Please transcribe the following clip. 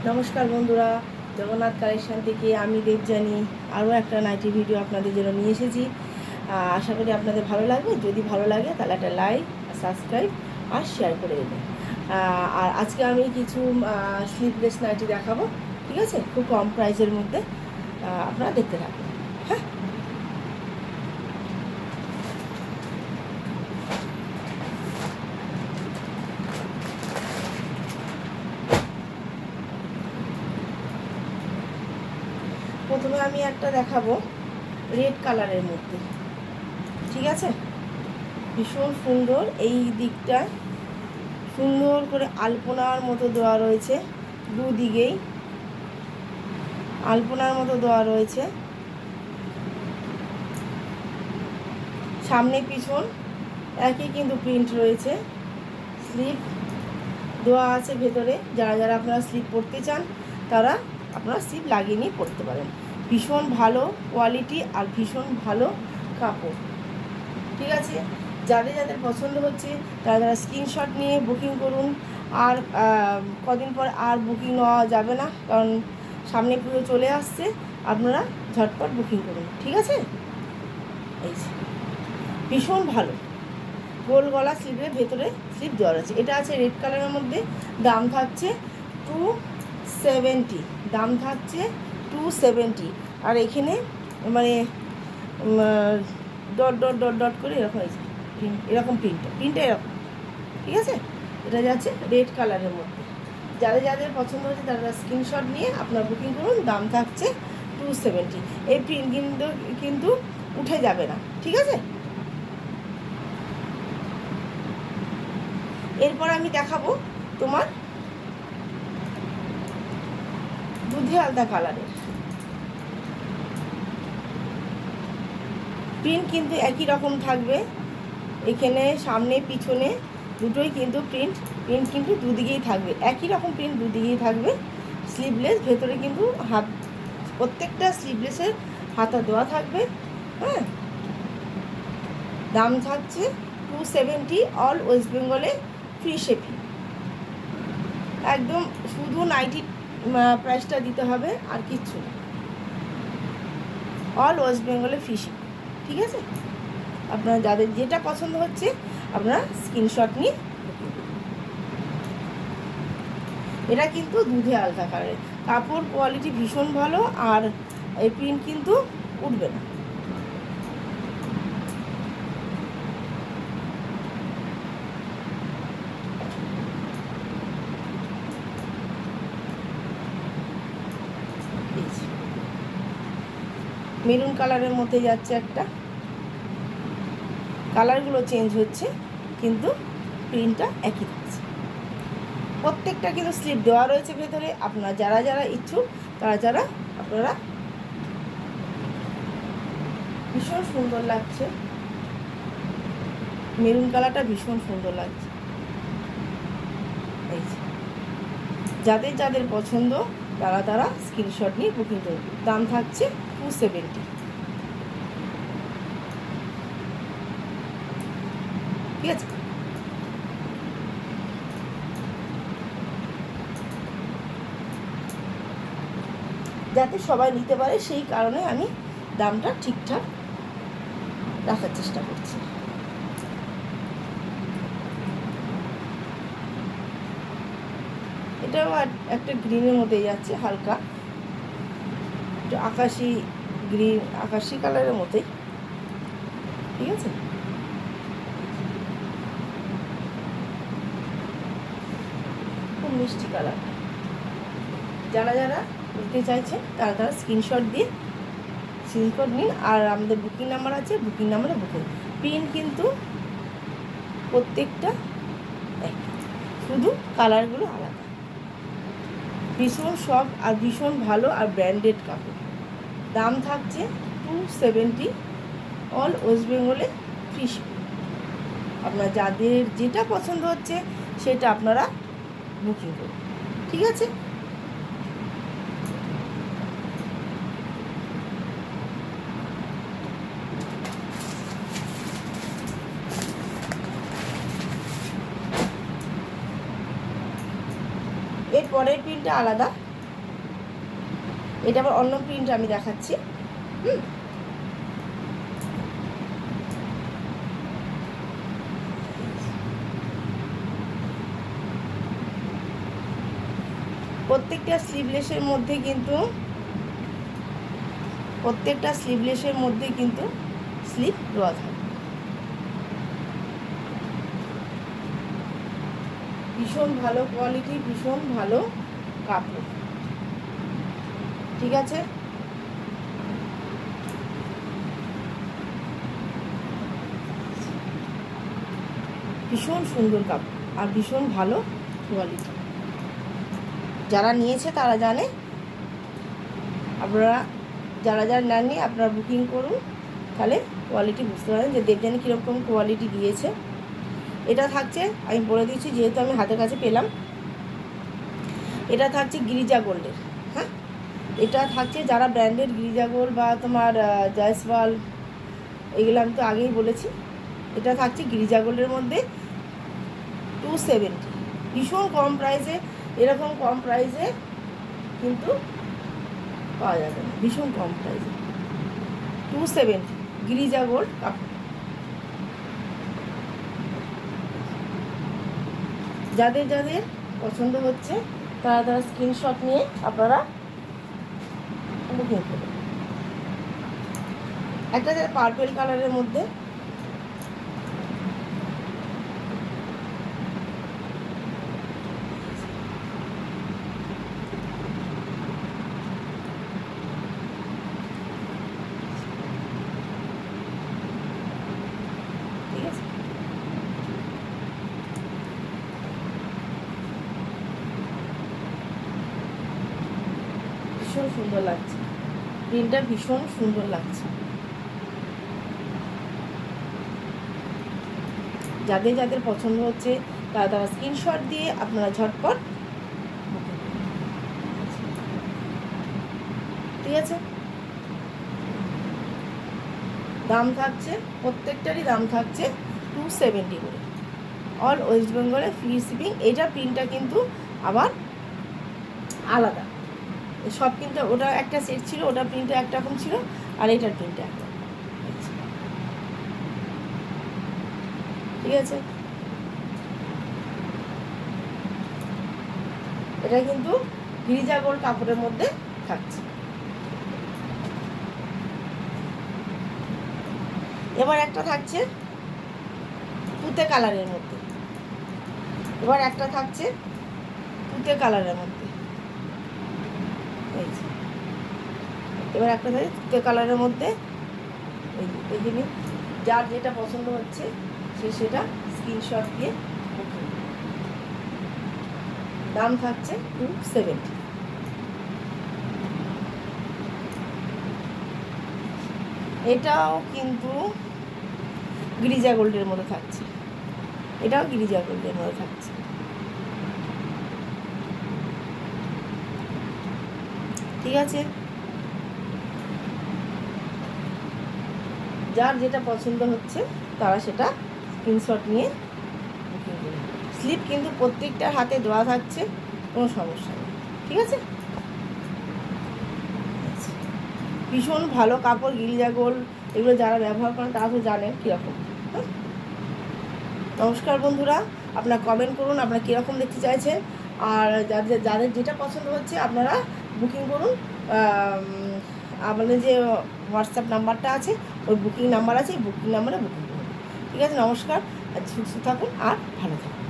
নমস্কার বন্ধুরা, জগন্নাথ কালেকশন থেকে আমি দেবযানী আরও একটা নাইটি ভিডিও আপনাদের জন্য নিয়ে এসেছি। আশা করি আপনাদের ভালো লাগবে। যদি ভালো লাগে তাহলে একটা লাইক, সাবস্ক্রাইব আর শেয়ার করে দেবেন। আর আজকে আমি কিছু স্লিভলেস নাইটি দেখাবো, ঠিক আছে, খুব কম প্রাইসের মধ্যে। আপনারা দেখতে থাকুন। হ্যাঁ, প্রথমে আমি একটা দেখাবো রেড কালারের মধ্যে, ঠিক আছে, ভীষণ সুন্দর। এই দিকটা সুন্দর করে আলপনার মতো দেওয়া রয়েছে, দুদিকেই আলপনার মতো দেওয়া রয়েছে, সামনে পিছন একই কিন্তু প্রিন্ট রয়েছে। স্লিপ দেওয়া আছে ভেতরে। যারা যারা আপনারা স্লিপ পরতে চান তারা আপনারা স্লিপ লাগিয়ে নিয়ে পরতে পারেন। ভীষণ ভালো কোয়ালিটি আর ভীষণ ভালো কাপড়, ঠিক আছে। যাদের যাদের পছন্দ হচ্ছে তারা তারা স্ক্রিনশট নিয়ে বুকিং করুন। আর কদিন পর আর বুকিং নেওয়া যাবে না, কারণ সামনে পুজো চলে আসছে। আপনারা ঝটপট বুকিং করুন, ঠিক আছে। এই ভীষণ ভালো গোল গলা স্লিভের ভেতরে স্লিপ দেওয়া আছে। এটা আছে রেড কালারের মধ্যে। দাম থাকছে 270, দাম থাকছে 270। আর এখানে মানে ডট ডট ডট ডট করে এরকম হয়েছে, এরকম প্রিন্টটা এরকম, ঠিক আছে। এটা যাচ্ছে রেড কালারের মধ্যে। যাদের যাদের পছন্দ হচ্ছে তারা স্ক্রিনশট নিয়ে আপনার বুকিং করুন। দাম থাকছে 270। এই প্রিন্ট কিন্তু উঠে যাবে না, ঠিক আছে। এরপর আমি দেখাবো তোমার দুধে আলতা কালারের প্রিন্ট, কিন্তু একই রকম থাকবে। এখানে সামনে পিছনে দুটোই কিন্তু প্রিন্ট কিন্তু দুদিকেই থাকবে, একই রকম প্রিন্ট দুদিকেই থাকবে। স্লিভলেস, ভেতরে কিন্তু হাত, প্রত্যেকটা স্লিভলেসের হাতা দেওয়া থাকবে। হ্যাঁ, দাম থাকছে 270। অল ওয়েস্ট বেঙ্গলে ফ্রি শিপিং। একদম শুধু নাইটি প্রাইসটা দিতে হবে, আর কিচ্ছু না। অল ওয়েস্ট বেঙ্গলে ফ্রি শিপিং, ঠিক আছে। আপনারা যাদের যেটা পছন্দ হচ্ছে আপনারা স্ক্রিনশট নিয়ে। এটা কিন্তু দুধে আলতা কালারের কাপড়, কোয়ালিটি ভীষণ ভালো। আর এই প্রিন্ট কিন্তু উঠবে না। মেরুন কালারের মধ্যে যাচ্ছে একটা, কালারগুলো চেঞ্জ হচ্ছে কিন্তু প্রিন্টটা একই থাকছে। প্রত্যেকটা কিন্তু স্লিপ দেওয়া রয়েছে ভেতরে। আপনারা যারা যারা ইচ্ছুক তারা আপনারা, ভীষণ সুন্দর লাগছে। মেরুন কালারটা ভীষণ সুন্দর লাগছে। এই যাদের যাদের পছন্দ তারা স্ক্রিনশট নিয়ে বুকিং করুন। দাম থাকছে 270, ঠিক আছে। যাতে সবাই নিতে পারে সেই কারণে আমি দামটা ঠিকঠাক রাখার চেষ্টা করছি। এটাও একটা গ্রিনের মধ্যে যাচ্ছে, হালকা একটু আকাশি গ্রিন, আকাশি কালারের মতোই, ঠিক আছে। খুব মিষ্টি কালার। যারা যারা নিতে চাইছেন তারা স্ক্রিনশট নিন। আর আমাদের বুকিং নাম্বার আছে, বুকিং নাম্বারে বুকিং। প্রিন্ট কিন্তু প্রত্যেকটা একই, শুধু কালারগুলো আলাদা। ভীষণ সফট আর ভীষণ ভালো আর ব্র্যান্ডেড কাপড়। দাম থাকছে 270। অল ওয়েস্ট বেঙ্গলে ফ্রি শিপিং। আপনার যাদের যেটা পছন্দ হচ্ছে সেটা আপনারা বুকিং করুন, ঠিক আছে। এর পরের প্রিন্টটা আলাদা, এটা আবার অন্য প্রিন্ট আমি দেখাচ্ছি। প্রত্যেকটা স্লিভলেসের মধ্যে কিন্তু স্লিভ দেওয়া থাকে। ভীষণ ভালো কোয়ালিটি, ভীষণ ভালো কাপড়, ঠিক আছে। ভীষণ সুন্দর কাপড় আর ভীষণ ভালো কোয়ালিটি। যারা নিয়েছে তারা জানে, আপনারা যারা নেননি আপনারা বুকিং করুন, তাহলে কোয়ালিটি বুঝতে পারেন যে দেবযানী কীরকম কোয়ালিটি দিয়েছে। এটা থাকছে, আমি বলে দিচ্ছি যেহেতু আমি হাতের কাছে পেলাম, এটা থাকছে গিরিজা গোল্ডের। হ্যাঁ, এটা থাকছে যারা ব্র্যান্ডেড গিরিজা গোল্ড বা তোমার জয়সওয়াল, এগুলো আমি তো আগেই বলেছি। এটা থাকছে গিরিজা গোল্ডের মধ্যে 270, ভীষণ কম প্রাইসে। এরকম কম প্রাইসে কিন্তু পাওয়া যাবে না, ভীষণ কম প্রাইসে। 270 গিরিজা গোল্ড কাপড়। যাদের যাদের পছন্দ হচ্ছে তারা স্ক্রিনশট নিয়ে আপনারা বুকিং করবেন। একটা পার্পল কালারের মধ্যে, ঠিক আছে। ভীষণ সুন্দর লাগছে প্রিন্টটা, ভীষণ সুন্দর লাগছে। যাদের যাদের পছন্দ হচ্ছে তারা স্ক্রিনশট দিয়ে আপনারা ঝটপট, ঠিক আছে। দাম থাকছে, প্রত্যেকটারই দাম থাকছে 270 করে, অল ওয়েস্ট বেঙ্গলে ফ্রি শিপিং। এইটা প্রিন্টটা কিন্তু আবার আলাদা, সব কিন্তু ওটা একটা সেট ছিল, ওটা প্রিন্টটা একরকম ছিল, আর এটার প্রিন্টটা একরকম, ঠিক আছে। এটা কিন্তু গিরিজা গোল্ড কাপড়ের মধ্যে থাকছে। এবার একটা থাকছে তুতে কালারের মধ্যে, এবার একটা থাকছে তুতে কালারের মধ্যে, এবার একটা থাকছে তুতে কালারের মধ্যে। এই দেখে নিন, যার যেটা পছন্দ হচ্ছে সেটা স্ক্রিনশট দিয়ে বুকিং। দাম থাকছে 270। এটাও কিন্তু গিরিজা গোল্ডের মধ্যে থাকছে, এটাও গিরিজা গোল্ডের মধ্যে থাকছে, ঠিক আছে। যার যেটা পছন্দ হচ্ছে তারা সেটা স্ক্রিনশট নিয়ে বুকিং করুন। স্লিপ কিন্তু প্রত্যেকটার হাতে দেওয়া থাকছে, কোনো সমস্যা নেই, ঠিক আছে। ভীষণ ভালো কাপড়, গিরিজা গোল্ড, এগুলো যারা ব্যবহার করেন তারা তো জানেন কীরকম। হ্যাঁ, নমস্কার বন্ধুরা, আপনারা কমেন্ট করুন আপনারা কীরকম দেখতে চাইছেন, আর যাদের যেটা পছন্দ হচ্ছে আপনারা বুকিং করুন। আমাদের যে হোয়াটসঅ্যাপ নাম্বারটা আছে, ওই বুকিং নাম্বার আছে, এই বুকিং নাম্বারে বুকিং করুন, ঠিক আছে। নমস্কার, সুস্থ থাকুন আর ভালো থাকুন।